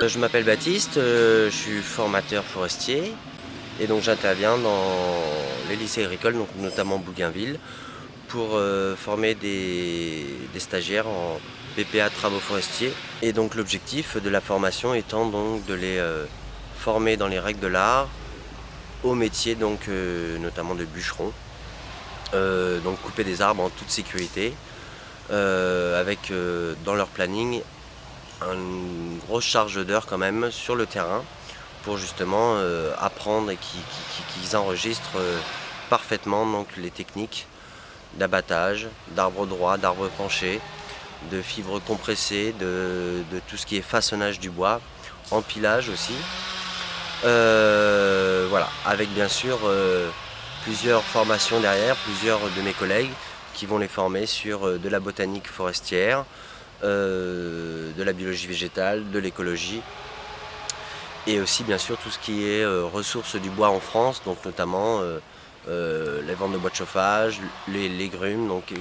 Je m'appelle Baptiste, je suis formateur forestier et donc j'interviens dans les lycées agricoles, donc notamment Bougainville, pour former des stagiaires en BPA travaux forestiers. Et donc l'objectif de la formation étant donc de les former dans les règles de l'art au métier donc notamment de bûcheron. Donc couper des arbres en toute sécurité avec dans leur planning une grosse charge d'heures quand même sur le terrain pour justement apprendre et qu'ils enregistrent parfaitement donc, les techniques d'abattage, d'arbres droits, d'arbres penchés, de fibres compressées, de tout ce qui est façonnage du bois, empilage aussi. Voilà, avec bien sûr plusieurs formations derrière, plusieurs de mes collègues qui vont les former sur de la botanique forestière, de la biologie végétale, de l'écologie et aussi bien sûr tout ce qui est ressources du bois en France, donc notamment les ventes de bois de chauffage, les grumes, donc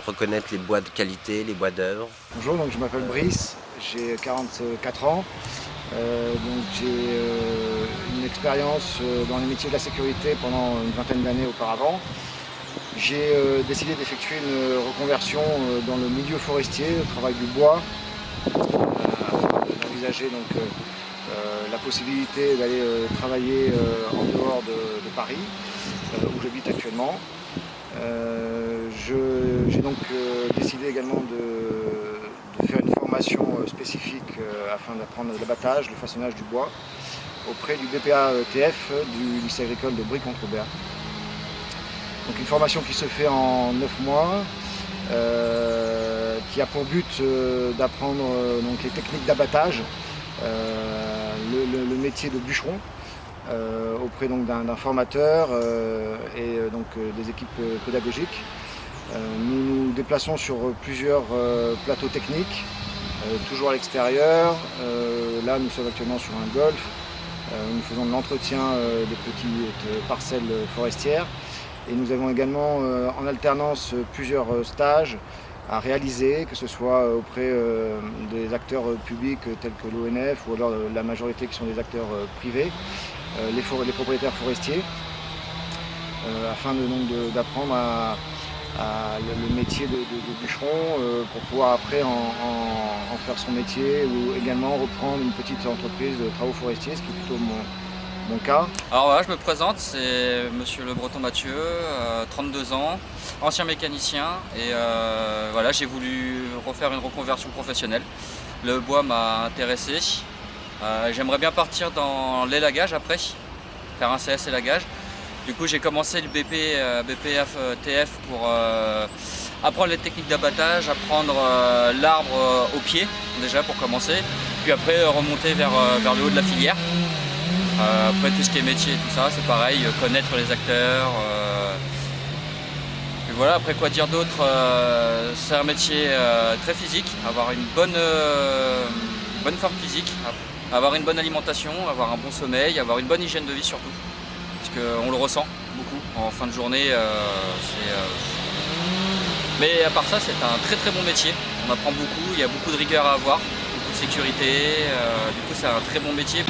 reconnaître les bois de qualité, les bois d'œuvre. Bonjour, donc je m'appelle Brice, j'ai 44 ans, donc j'ai une expérience dans les métiers de la sécurité pendant une vingtaine d'années auparavant. J'ai décidé d'effectuer une reconversion dans le milieu forestier, le travail du bois, afin d'envisager donc la possibilité d'aller travailler en dehors de Paris, où j'habite actuellement. J'ai donc décidé également de faire une formation spécifique afin d'apprendre l'abattage, le façonnage du bois auprès du BPA TF du lycée agricole de Brie-Contrebert. Donc une formation qui se fait en 9 mois, qui a pour but d'apprendre donc les techniques d'abattage, le métier de bûcheron, auprès d'un formateur et donc des équipes pédagogiques. Nous nous déplaçons sur plusieurs plateaux techniques, toujours à l'extérieur. Là nous sommes actuellement sur un golf, nous faisons de l'entretien des petites parcelles forestières. Et nous avons également en alternance plusieurs stages à réaliser, que ce soit auprès des acteurs publics tels que l'ONF ou alors la majorité qui sont des acteurs privés, les propriétaires forestiers, afin d'apprendre le métier de bûcheron pour pouvoir après en faire son métier ou également reprendre une petite entreprise de travaux forestiers, ce qui est plutôt mon cas. Alors voilà, je me présente, c'est Monsieur Le Breton Mathieu, 32 ans, ancien mécanicien et voilà, j'ai voulu refaire une reconversion professionnelle. Le bois m'a intéressé, j'aimerais bien partir dans l'élagage après, faire un CS élagage. Du coup j'ai commencé le BPF TF pour apprendre les techniques d'abattage, apprendre l'arbre au pied déjà pour commencer, puis après remonter vers le haut de la filière. Après tout ce qui est métier et tout ça, c'est pareil, connaître les acteurs. Puis voilà, après quoi dire d'autre, c'est un métier très physique, avoir une bonne forme physique, avoir une bonne alimentation, avoir un bon sommeil, avoir une bonne hygiène de vie surtout. Parce qu'on le ressent beaucoup en fin de journée. Mais à part ça, c'est un très très bon métier. On apprend beaucoup, il y a beaucoup de rigueur à avoir, beaucoup de sécurité. Du coup, c'est un très bon métier.